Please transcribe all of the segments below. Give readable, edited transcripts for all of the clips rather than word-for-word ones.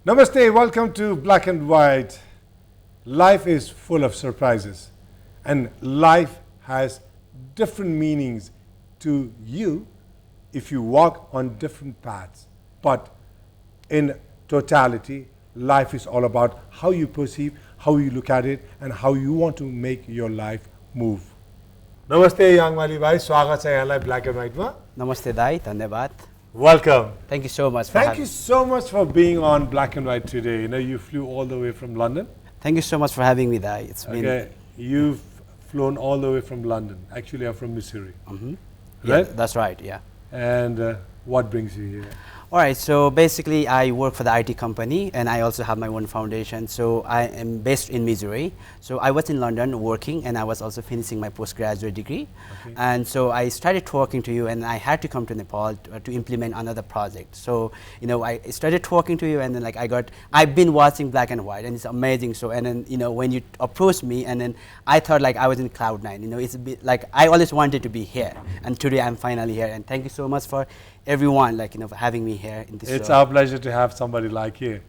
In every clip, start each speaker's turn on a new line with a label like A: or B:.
A: Namaste, welcome to Black and White. Life is full of surprises, and life has different meanings to you if you walk on different paths. But in totality, life is all about how you perceive, how you look at it, and how you want to make your life move. Namaste, Yangmali Rai. Swagat hai yahanलाई Black and White ma.
B: Namaste Dai, dhanyavad.
A: Welcome.
B: Thank you so much.
A: Thank you so much for being on Black and White today. You know, you flew all the way from London.
B: Thank you so much for having me, Dai. It's
A: been. You've flown all the way from London. Actually, I'm from Missouri.
B: Right?
A: Yeah,
B: that's right. Yeah.
A: And what brings you here?
B: All right. So basically, I work for the IT company, and I also have my own foundation. So I am based in Missouri. So I was in London working, and I was also finishing my postgraduate degree. Okay. And so I started talking to you, and I had to come to Nepal to implement another project. So I started talking to you, and then I've been watching Black and White, and it's amazing. So and then when you approached me, and then I thought I was in cloud nine. It's a bit like I always wanted to be here, and today I'm finally here. And thank you so much for everyone for having me here in this
A: It's our pleasure to have somebody like you,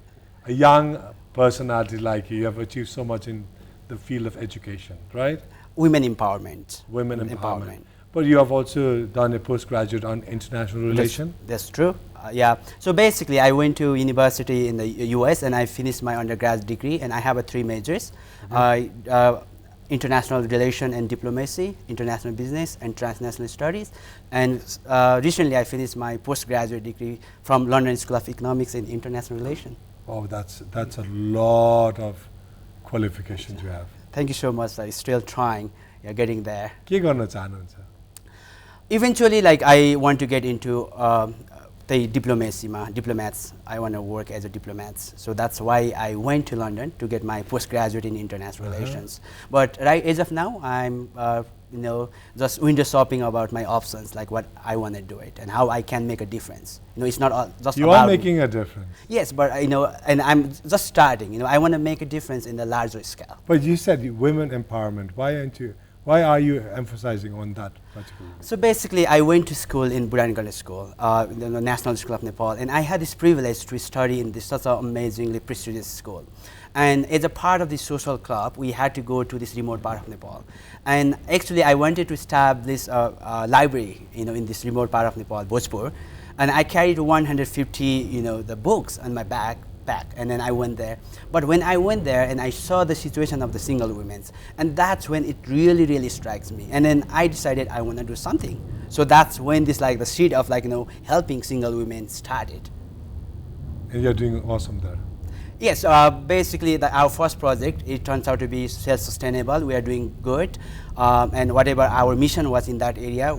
A: a young personality like you. You have achieved so much in the field of education, right?
B: Women empowerment.
A: Women empowerment. But you have also done a postgraduate on international relations.
B: That's true. Yeah. So basically, I went to university in the US, and I finished my undergrad degree, and I have 3 majors. International relation and diplomacy, international business, and transnational studies. And recently I finished my postgraduate degree from London School of Economics and International Relations.
A: Oh, that's a lot of qualifications you have.
B: Thank you so much. I'm still trying, getting there.
A: के गर्न चाहनुहुन्छ?
B: Eventually, I want to get into the diplomats. I want to work as a diplomat. So that's why I went to London to get my postgraduate in international relations. But right as of now, I'm just window shopping about my options, like what I want to do it and how I can make a difference. It's not all just
A: you
B: about
A: are making a difference.
B: Yes, but and I'm just starting. I want to make a difference in the larger scale.
A: But you said women empowerment. Why are you emphasizing on that particularly?
B: So basically, I went to school in Budangala School, the National School of Nepal, and I had this privilege to study in such an amazingly prestigious school. And as a part of the social club, we had to go to this remote part of Nepal. And actually, I wanted to establish a library, in this remote part of Nepal, Bhojpur. And I carried 150, the books on my back, and then I went there. But when I went there and I saw the situation of the single women, and that's when it really, really strikes me. And then I decided I want to do something. So that's when this the seed of helping single women started.
A: And you're doing awesome there.
B: Yes, basically our first project, it turns out to be self-sustainable. We are doing good. And whatever our mission was in that area,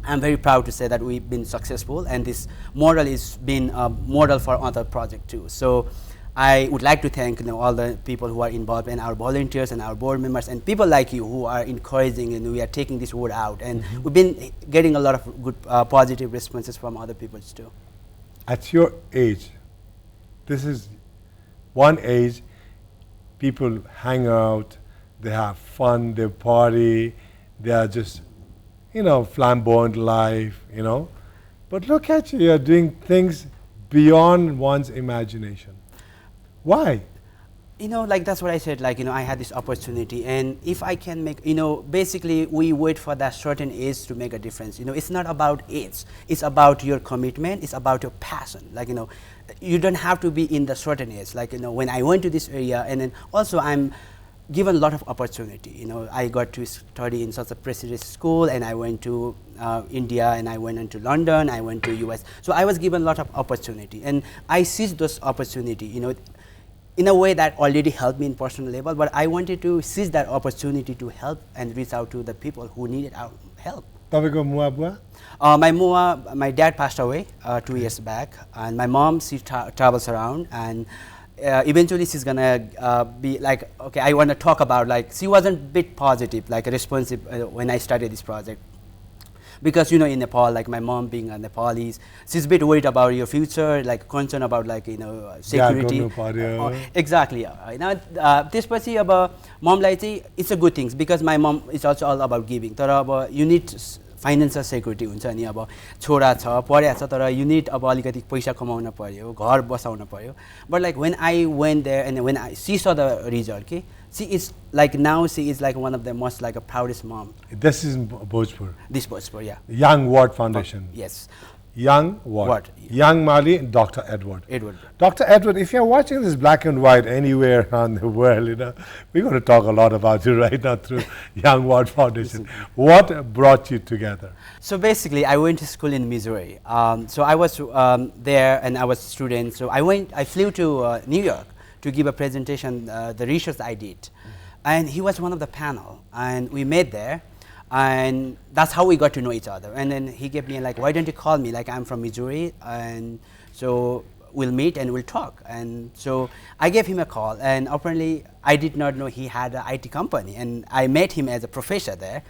B: I'm very proud to say that we've been successful, and this model is been a model for other projects too. So I would like to thank all the people who are involved, and our volunteers and our board members and people like you who are encouraging, and we are taking this word out. And we've been getting a lot of good positive responses from other people too.
A: At your age, this is one age, people hang out, they have fun, they party, they are just flamboyant life, But look at you, you're doing things beyond one's imagination. Why?
B: That's what I said, I had this opportunity, and if I can make, basically we wait for that certain age to make a difference. It's not about age, it's about your commitment, it's about your passion. You don't have to be in the certain age. When I went to this area, and then also I'm given a lot of opportunity. I got to study in such a prestigious school, and I went to India, and I went into London, I went to US. So I was given a lot of opportunity, and I seized those opportunity, in a way that already helped me in personal level, but I wanted to seize that opportunity to help and reach out to the people who needed our help. My dad passed away 2 years back, and my mom, she travels around, and eventually she's gonna be okay, I want to talk about she wasn't a bit positive, responsive when I started this project. Because in Nepal, my mom being a Nepalese, she's a bit worried about your future, concerned about security. Exactly. त्यसपछि अब ममलाई चाहिँ it's a good thing because my mom is also all about giving. तर अब you need financial security हुन्छ नि अब छोरा छ पढ्या छ तर यु निड अब अलिकति पैसा कमाउन पर्यो घर बसाउन पर्यो but like when I went there and when I see स द रिजल्ट कि she is like now she is like one of the most like a proudest mom
A: This is in Bhojpur.
B: This Bhojpur या
A: Young Ward Foundation.
B: Yes
A: Young Ward.
B: Ward.
A: Yangmali and Dr. Edward.
B: Edward.
A: Dr. Edward, if you're watching this black and white anywhere on the world, you know, we're going to talk a lot about you right now through Young Ward Foundation. What brought you together?
B: So basically, I went to school in Missouri. So I was there, and I was a student. So I flew to New York to give a presentation, the research I did, and he was one of the panel, and we met there. And that's how we got to know each other. And then he gave me like, why don't you call me? Like, I'm from Missouri, and so we'll meet and we'll talk. And so I gave him a call, and apparently I did not know he had an IT company. And I met him as a professor there.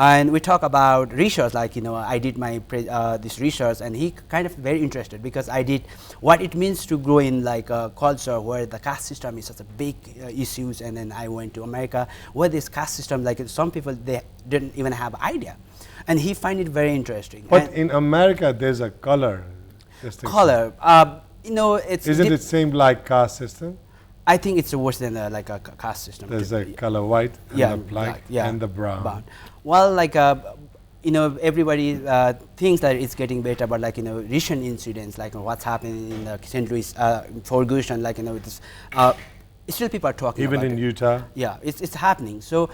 B: And we talk about research, like, you know, I did my this research, and he kind of very interested because I did what it means to grow in like a culture where the caste system is such a big issues. And then I went to America where this caste system, like some people, they didn't even have idea. And he find it very interesting.
A: But
B: and
A: in America, there's a color distinction.
B: color, you know, it's
A: Isn't it same like caste system?
B: I think it's worse than like a caste system.
A: There's a color white and
B: Yeah,
A: the black
B: yeah,
A: and the brown.
B: Well, like you know, everybody thinks that it's getting better, but like, you know, recent incidents, like what's happening in St. Louis, Ferguson, like, you know, this, still people are talking
A: Even
B: about
A: in
B: it.
A: Utah?
B: Yeah, it's happening. So,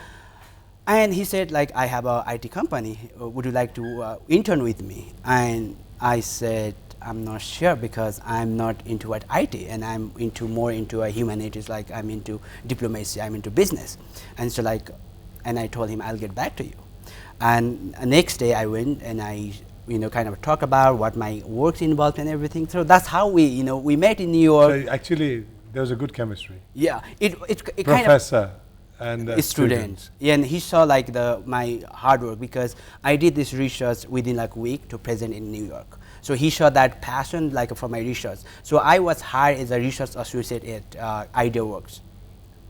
B: and he said, like, I have a IT company. Would you like to intern with me? And I said, I'm not sure because I'm not into what IT, and I'm more into humanities, like I'm into diplomacy, I'm into business. And so like, and I told him I'll get back to you. And next day I went and I, you know, kind of talk about what my work's involved and everything. So that's how we, you know, we met in New York.
A: So actually, there was a good chemistry.
B: Yeah, it kind
A: Professor and
B: of student. Yeah, and he saw like my hard work because I did this research within like a week to present in New York. So he saw that passion like for my research. So I was hired as a research associate at IdeaWorks.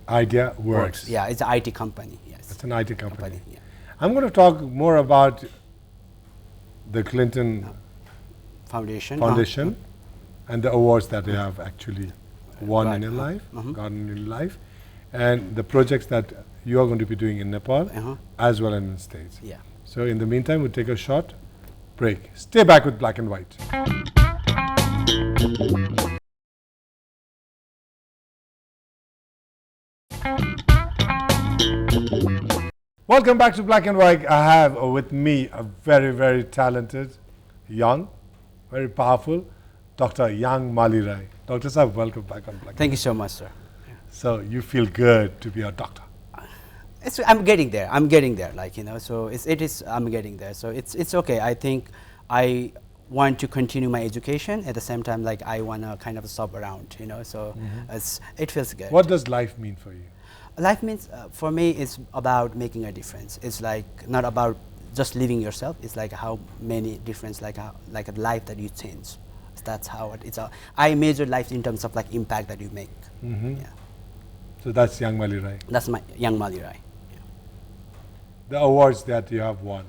A: IdeaWorks.
B: Yeah, it's an IT company. Yes.
A: It's an IT company.
B: Yeah.
A: I'm going to talk more about the Clinton
B: Foundation.
A: And the awards that they have actually won
B: Right.
A: in your life, gotten in life, and the projects that you are going to be doing in Nepal as well as in the States.
B: Yeah.
A: So in the meantime, we'll take a short break. Stay back with Black and White. Welcome back to Black and White. I have with me a very, very talented, young, very powerful Dr. Yangmali Rai. Dr. Saab, welcome back on Black.
B: Thank you so much, sir.
A: So you feel good to be a doctor.
B: I'm getting there. I'm getting there. Like, you know, so I'm getting there. So it's okay. I think I want to continue my education at the same time. Like I want to kind of shop around, you know. So it feels good.
A: What does life mean for you?
B: Life means for me it's about making a difference. It's like not about just living yourself. It's like how many difference, like a life that you change. That's how it's. I measure life in terms of like impact that you make. Yeah.
A: So that's Yangmali Rai.
B: That's my Yangmali Rai. Yeah.
A: The awards that you have won.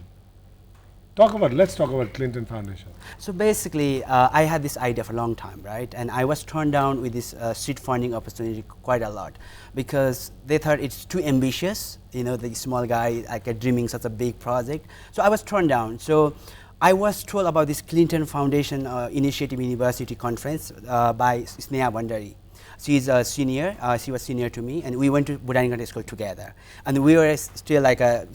A: Let's talk about Clinton Foundation.
B: So basically, I had this idea for a long time, right? And I was turned down with this seed funding opportunity quite a lot because they thought it's too ambitious. You know, the small guy like dreaming such a big project. So I was turned down. So I was told about this Clinton Foundation Initiative University Conference by Sneha Bandari. She's a senior. She was senior to me, and we went to Botanical School together. And we were still like a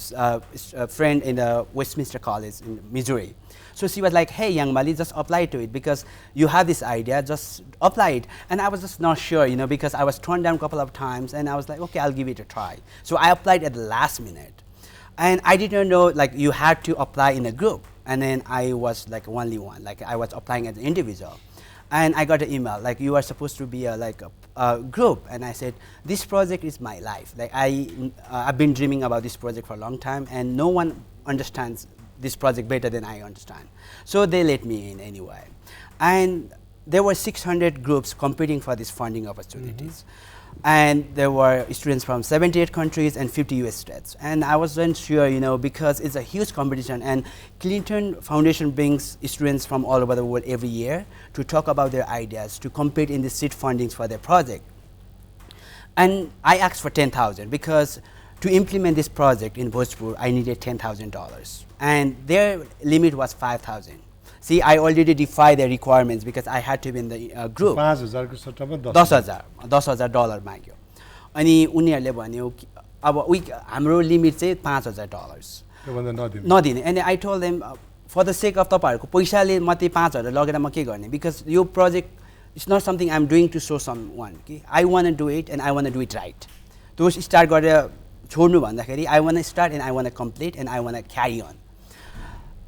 B: friend in the Westminster College in Missouri. So she was like, "Hey, Yangmali, just apply to it because you have this idea. Just apply it." And I was just not sure, you know, because I was turned down a couple of times, and I was like, "Okay, I'll give it a try." So I applied at the last minute, and I didn't know like you had to apply in a group. And then I was like only one, like I was applying as an individual. And I got an email, like you are supposed to be a group. And I said, this project is my life. Like I've been dreaming about this project for a long time, and no one understands this project better than I understand. So they let me in anyway. And there were 600 groups competing for these funding opportunities. And there were students from 78 countries and 50 US states. And I wasn't sure, because it's a huge competition, and Clinton Foundation brings students from all over the world every year to talk about their ideas, to compete in the seed fundings for their project. And I asked for 10,000 because to implement this project in Bhojpur, I needed $10,000. And their limit was 5,000. See, I already defied the requirements because I had to be in the group. $10,000 माग्यो अनि उनीहरूले भन्यो अब हाम्रो limit चाहिँ $5,000 नदिने अनि I told them for the sake of तपाईहरुको पैसाले मात्रै 5,000 लगेर म के गर्ने because yo project it's not something I'm doing to show someone. I want to do it and I want to do it right. तो start गरेर छोड्नु भन्दाखेरि I want to start and I want to complete and I want to carry on.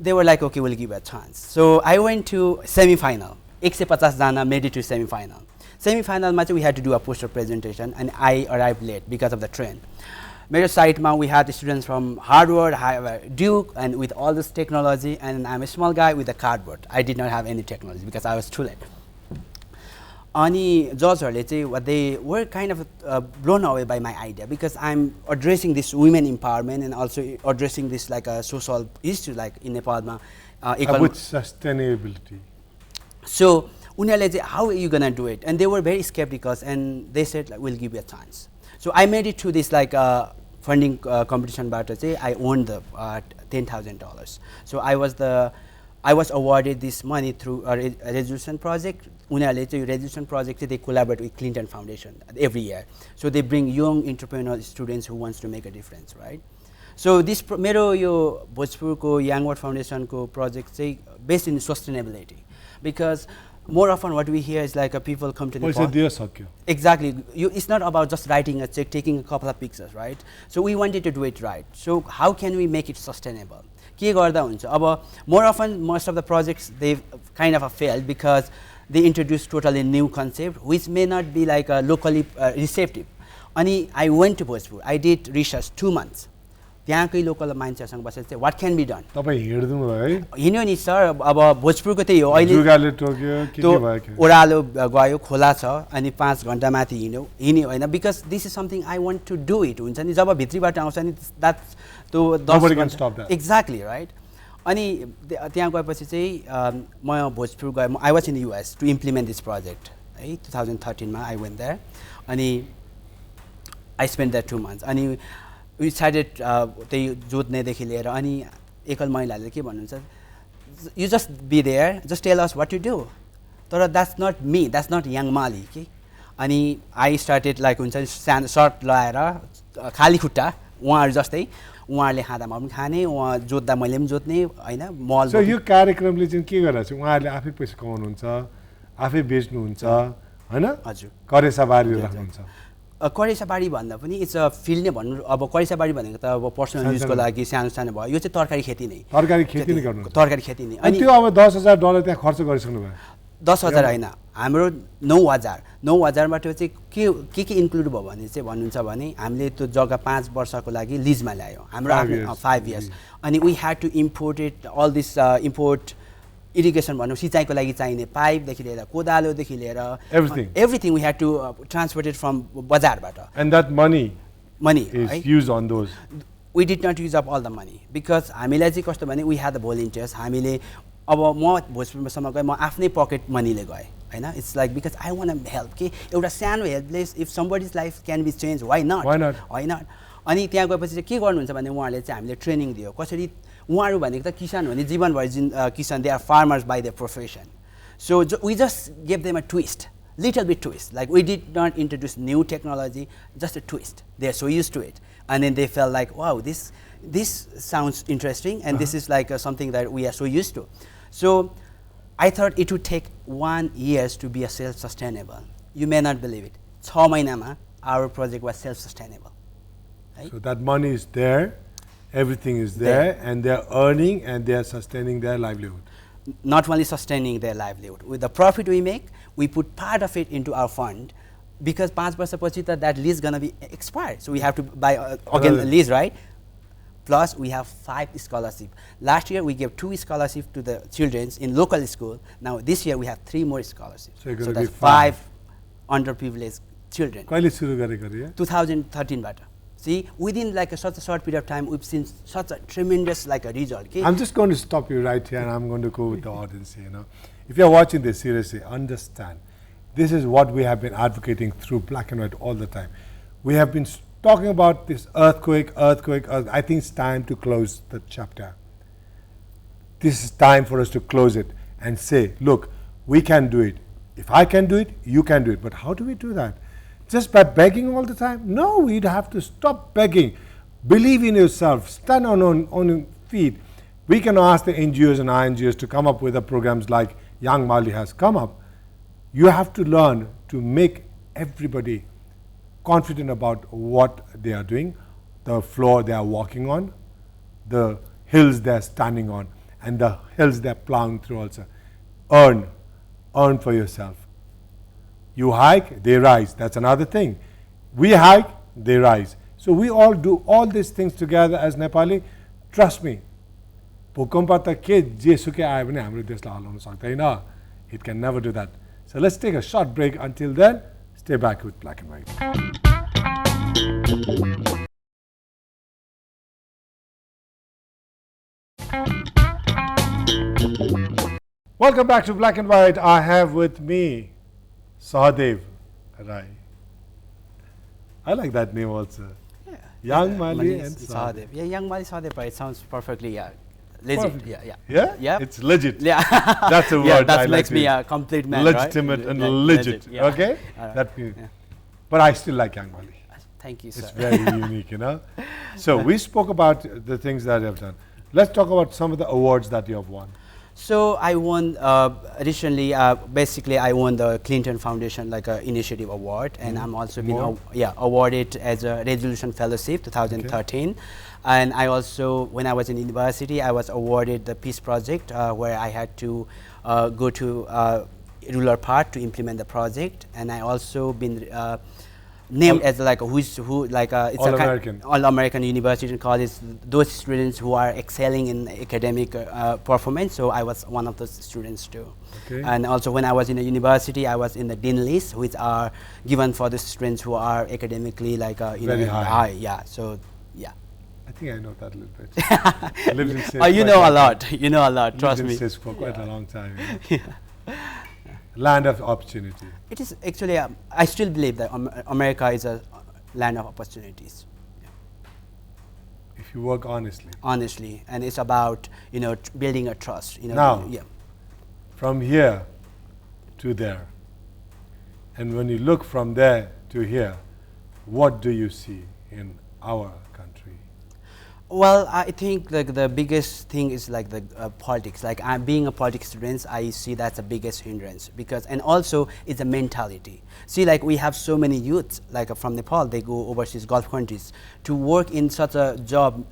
B: They were like, okay, we'll give it a chance. So I went to semi-final. 150 jana made it to semi-final. Semi-final match we had to do a poster presentation and I arrived late because of the train. मेरो साइटमा we had students from Harvard, Duke, and with all this technology, and I'm a small guy with a cardboard. I did not have any technology because I was too late. Ani judgeहरूले चाहिँ they were kind of blown away by my idea because I'm addressing this women empowerment and also addressing this like a social issue like in Nepal
A: with sustainability.
B: So उनीहरूले चाहिँ how are you gonna do it? And they were very skeptical and they said like, we'll give you a chance. So I made it to this like funding competition बाट चाहिँ I won the $10,000. So I was awarded this money through a resolution project. उनीहरूले चाहिँ resolution project they collaborate with Clinton Foundation every year. So they bring young entrepreneur students who wants to make a difference, right? So this मेरो यो भोजपुरको Yangmali Foundation को project चाहिँ based in sustainability because more often what we hear is like people come to the exactly. It's not about just writing a check, taking a couple of pictures, right? So we wanted to do it right. So how can we make it sustainable? के गर्दा हुन्छ अब more often most of the projects they've kind of failed because they introduce totally new concept which may not be like locally receptive. अनि I went to Bhojpur. I did research 2 months. त्यहाँकै local मान्छेहरुसँग बसेर चाहिँ what can be done?
A: तपाई हिड्नु भयो है?
B: हिड्यो नि sir अब भोजपुरको त्यही हो अहिले
A: जुगाले टोक्यो के भयो के?
B: ओरालो गयो खोला छ अनि 5 घण्टा माथि हिड्यो हैन because this is something I want to do it हुन्छ नि जब भित्रीबाट आउँछ नि that's to 10 घण्टा exactly right. अनि त्यहाँ गएपछि चाहिँ म भोजपुर गए I was in the US to implement this project है 2013 मा I went there अनि I spent there 2 months अनि we decided त्यही जोत्नेदेखि लिएर अनि एकल महिलाले के भन्नुहुन्छ you just be there just tell us what to do तर that's not me that's not Yangmali के अनि I started like हुन्छ नि सर्ट लगाएर खाली खुट्टा उहाँहरु जस्तै उहाँहरुले खादामा पनि खाने उहाँ जोत्दा मैले पनि जोत्ने हैन मल
A: सो यो कार्यक्रमले चाहिँ के गरेछ उहाँहरुले आफै पैसा कमाउनुहुन्छ आफै बेच्नुहुन्छ हैन
B: हजुर
A: करेसाबारी राख्नुहुन्छ
B: करेसाबारी भन्दा पनि इट्स अ फिल्ड नै भन्नु अब करेसाबारी भनेको त अब पर्सनल युजको लागि सानो सानो भयो यो चाहिँ तरकारी खेती नै
A: गर्नुहुन्छ
B: तरकारी खेती नै
A: अनि त्यो अब $10,000 त्यहाँ खर्च गरिसक्नु भयो
B: 10,000 हैन हाम्रो 9,000 बाट चाहिँ के इन्क्लुड भयो भने चाहिँ भन्नुहुन्छ भने हामीले त्यो जग्गा 5 वर्षको लागि लिजमा ल्यायो हाम्रो आफ्नो 5 इयर्स अनि we had to import it all this import irrigation भन्नु सिंचाइको लागि चाहिने पाइप देखि लिएर कोदालो देखि लिएर everything we had to transport it from बजारबाट
A: and that money is
B: right?
A: used on those
B: we did not use up all the money because हामीलाई चाहिँ कस्तो भने we had the volunteers हामीले अब म भोजपुरसम्म गए म आफ्नै पकेट मनीले गए हैन it's like because I want to help के एउटा सानो helpless if somebody's life can be changed why not अनि त्यहाँ गएपछि चाहिँ के गर्नुहुन्छ भने उहाँहरूले चाहिँ हामीले ट्रेनिङ दियो कसरी उहाँहरु भनेको त किसान हो नि जीवनभर किसान they are farmers by their profession so we just gave them a twist little bit twist like we did not introduce new technology just a twist they are so used to it and then they felt like wow this sounds interesting and this is like something that we are so used to so I thought it would take 1 year to be a self sustainable you may not believe it 6 महिनामा our project was self sustainable right?
A: So that money is there everything is there and they are earning and they are sustaining their livelihood
B: not only sustaining their livelihood with the profit we make we put part of it into our fund because 5 वर्षपछि त that lease going to be expired so we have to buy again a lease right plus we have 5 scholarship last year we gave 2 scholarships to the children in local school now this year we have 3 more scholarships so that's 5 underprivileged children.
A: कहिले सुरु गरेको रे?
B: 2013 बाट. See, within like such a short period of time, we've seen such a tremendous like a result. Okay?
A: I'm just going to stop you right here, and I'm going to go with the audience here. You know, if you're watching this seriously, understand this is what we have been advocating through Black and White all the time. We have been talking about this earthquake. I think it's time to close the chapter. This is time for us to close it and say, look, we can do it. If I can do it, you can do it. But how do we do that? Just by begging all the time? No, we'd have to stop begging. Believe in yourself. Stand on your feet. We can ask the NGOs and INGOs to come up with the programs like Yangmali has come up. You have to learn to make everybody confident about what they are doing, the floor they are walking on, the hills they are standing on, and the hills they are plowing through also. Earn for yourself. You hike, they rise. That's another thing. We hike, they rise. So we all do all these things together as Nepali. Trust me. It can never do that. So let's take a short break. Until then, stay back with Black and White. Welcome back to Black and White. I have with me Vijaya Rai. I like that name also.
B: Yeah.
A: Yangmali and Vijaya.
B: Yeah, Yangmali Vijaya, but it sounds perfectly legit.
A: Perfect.
B: Yeah.
A: Yeah? It's legit.
B: Yeah.
A: That's a word.
B: Yeah, that
A: I
B: makes
A: like
B: me
A: it.
B: a complete man,
A: Legitimate
B: right?
A: and legit.
B: Yeah.
A: Okay? That means. Yeah. But I still like Yangmali.
B: Thank you, sir.
A: It's very unique, you know. So we spoke about the things that you have done. Let's talk about some of the awards that you have won.
B: So I won recently. Basically, I won the Clinton Foundation initiative award, and I'm also been awarded as a Resolution Fellowship 2013. Okay. And I also, when I was in university, I was awarded the Peace Project, where I had to go to rural part to implement the project, and I also been named as it's all American university and college, those students who are excelling in academic performance. So I was one of those students too. Okay. And also when I was in a university, I was in the dean list, which are given for the students who are academically
A: very high.
B: Yeah. So yeah.
A: I think I know that a little bit. Lived in States
B: you know a lot. You know a lot. Trust me.
A: Lived in States for quite a long time. You know? Yeah. Land of opportunity.
B: It is actually, I still believe that America is a land of opportunities. Yeah.
A: If you work honestly.
B: Honestly, and it's about building a trust.
A: Now, from here to there, and when you look from there to here, what do you see in our country?
B: Well, I think the biggest thing is the politics. I'm being a politics student, I see that's the biggest hindrance and also it's a mentality. See, we have so many youths from Nepal, they go overseas Gulf countries to work in such a job,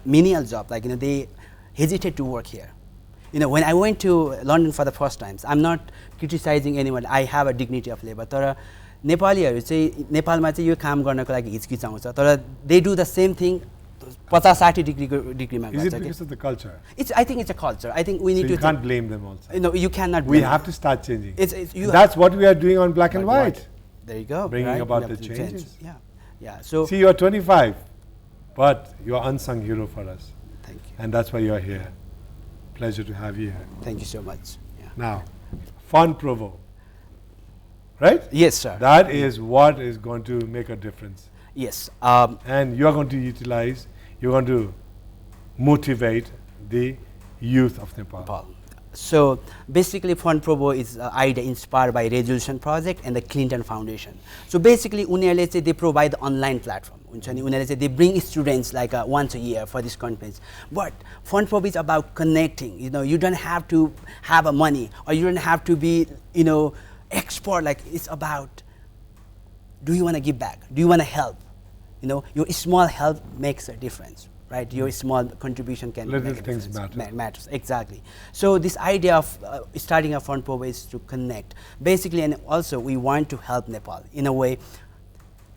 B: menial job. They hesitate to work here. When I went to London for the first time, I'm not criticizing anyone. I have a dignity of labor. तर नेपालीहरु चाहिँ नेपालमा चाहिँ यो काम गर्नको लागि हिचकिचाउँछ तर they do the same thing 50-60 degreeमा
A: Is it because of the culture?
B: I think it's a culture. I think we need
A: so
B: to.
A: You can't blame them also.
B: No, you cannot blame
A: We have to start changing.
B: You
A: that's what we are doing on Black and White.
B: There you go.
A: Bringing about the changes.
B: Yeah. So
A: see, you are 25, but you are unsung hero for us.
B: Thank you.
A: And that's why you are here. Pleasure to have you here.
B: Thank you so much. Yeah.
A: Now, Fun Provo. Right?
B: Yes, sir.
A: That is what is going to make a difference.
B: Yes.
A: And you are going to utilize, you're going to motivate the youth of Nepal.
B: So basically Fun Provo is idea inspired by Resolution Project and the Clinton Foundation. So basically they provide the online platform. They bring students once a year for this conference. But Fun Provo is about connecting. You don't have to have a money or you don't have to be expert. It's about, do you want to give back? Do you want to help? Your small help makes a difference, right? Your small contribution can
A: little
B: make a
A: things
B: difference. Matters, exactly. So this idea of starting a Fun Provo is to connect, basically, and also we want to help Nepal in a way.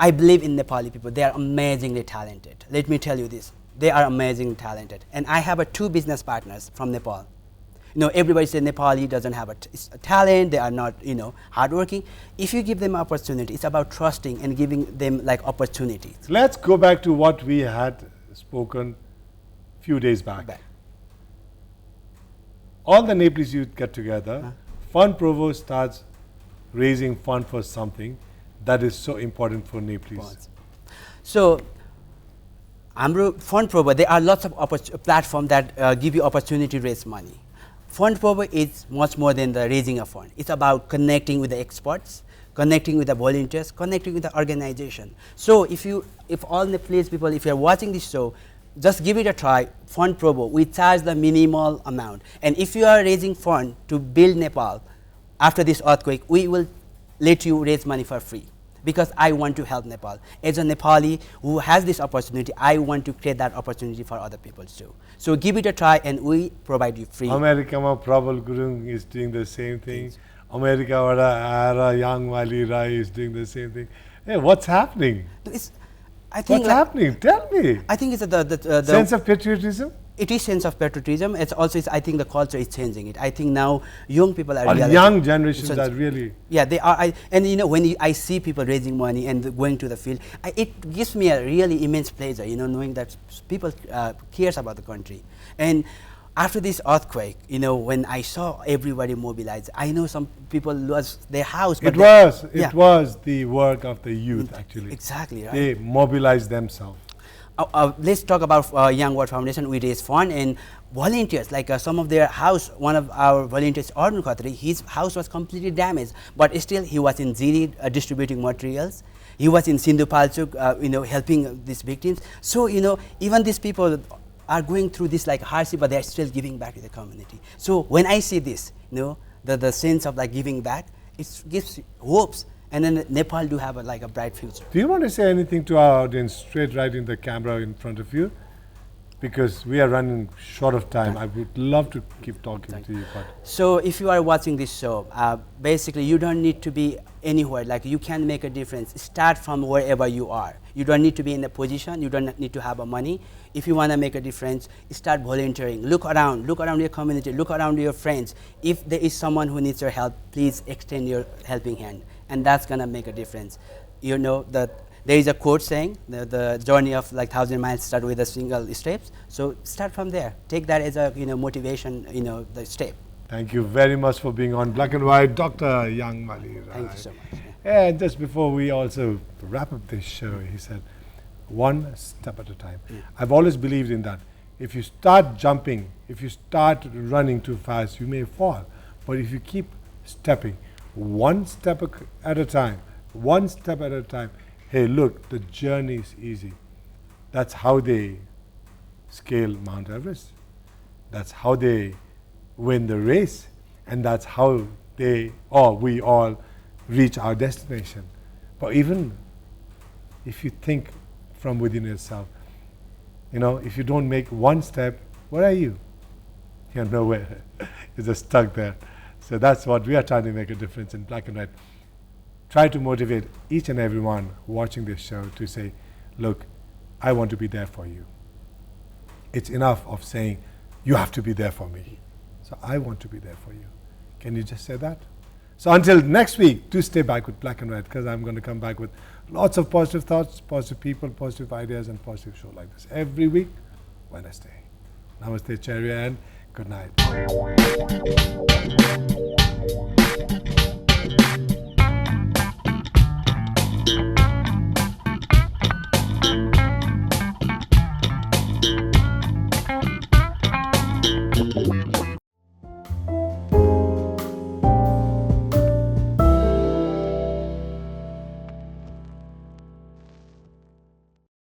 B: I believe in Nepali people; they are amazingly talented. Let me tell you this: they are amazingly talented, and I have 2 business partners from Nepal. Everybody says Nepali doesn't have a talent, they are not, hardworking. If you give them opportunity, it's about trusting and giving them like opportunities.
A: Let's go back to what we had spoken few days back. All the Nepalese youth get together. Fund Provo starts raising fund for something that is so important for Nepalese.
B: So, Fund Provo, there are lots of platforms that give you opportunity to raise money. Fund Provo is much more than the raising a fund. It's about connecting with the experts, connecting with the volunteers, connecting with the organization. So if all Nepalese people, if you're watching this show, just give it a try. Fund Provo, we charge the minimal amount. And if you are raising fund to build Nepal after this earthquake, we will let you raise money for free. Because I want to help Nepal. As a Nepali who has this opportunity, I want to create that opportunity for other people too. So give it a try and we provide you free.
A: America ma Prabal Gurung is doing the same thing. America Ara Yangmali Rai is doing the same thing. Hey, what's happening?
B: What's
A: happening? Tell me.
B: I think it's the
A: sense of patriotism.
B: It is sense of patriotism. It's also, I think the culture is changing it. I think now young people are
A: young generations are really.
B: Yeah, they are. And when I see people raising money and going to the field, it gives me a really immense pleasure, knowing that people cares about the country. And after this earthquake, when I saw everybody mobilized, I know some people lost their house.
A: But it was the work of the youth actually.
B: Exactly, right.
A: They mobilized themselves.
B: Let's talk about Young World Foundation. We raise fund and volunteers, like some of their house, one of our volunteers, Arun Khatri, his house was completely damaged, but still he was in Ziri distributing materials. He was in Sindhu Palchuk, helping these victims. So, even these people are going through this like hardship, but they're still giving back to the community. So when I see this, the sense of like giving back, it gives hopes. And then Nepal do have a bright future.
A: Do you want to say anything to our audience straight right in the camera in front of you? Because we are running short of time. I would love to keep talking to you. But
B: so if you are watching this show, basically you don't need to be anywhere. Like you can make a difference. Start from wherever you are. You don't need to be in a position. You don't need to have a money. If you want to make a difference, start volunteering. Look around your community, look around your friends. If there is someone who needs your help, please extend your helping hand. And that's going to make a difference. That there is a quote saying, the journey of 1,000 miles start with a single step. So start from there. Take that as a motivation, the step.
A: Thank you very much for being on Black and White, Dr. Yangmali Rai.
B: Thank you so much.
A: And just before we also wrap up this show, he said, one step at a time. I've always believed in that. If you start jumping, if you start running too fast, you may fall. But if you keep stepping, one step at a time, hey, look, the journey is easy. That's how they scale Mount Everest. That's how they win the race. And that's how we all reach our destination. But even if you think from within yourself, if you don't make one step, where are you? You're nowhere. You're just stuck there. So that's what we are trying to make a difference in Black and White. Try to motivate each and everyone watching this show to say, look, I want to be there for you. It's enough of saying, you have to be there for me. So I want to be there for you. Can you just say that? So until next week, do stay back with Black and White, because I'm going to come back with lots of positive thoughts, positive people, positive ideas, and positive show like this every week, Wednesday. Namaste, Charya, and good night.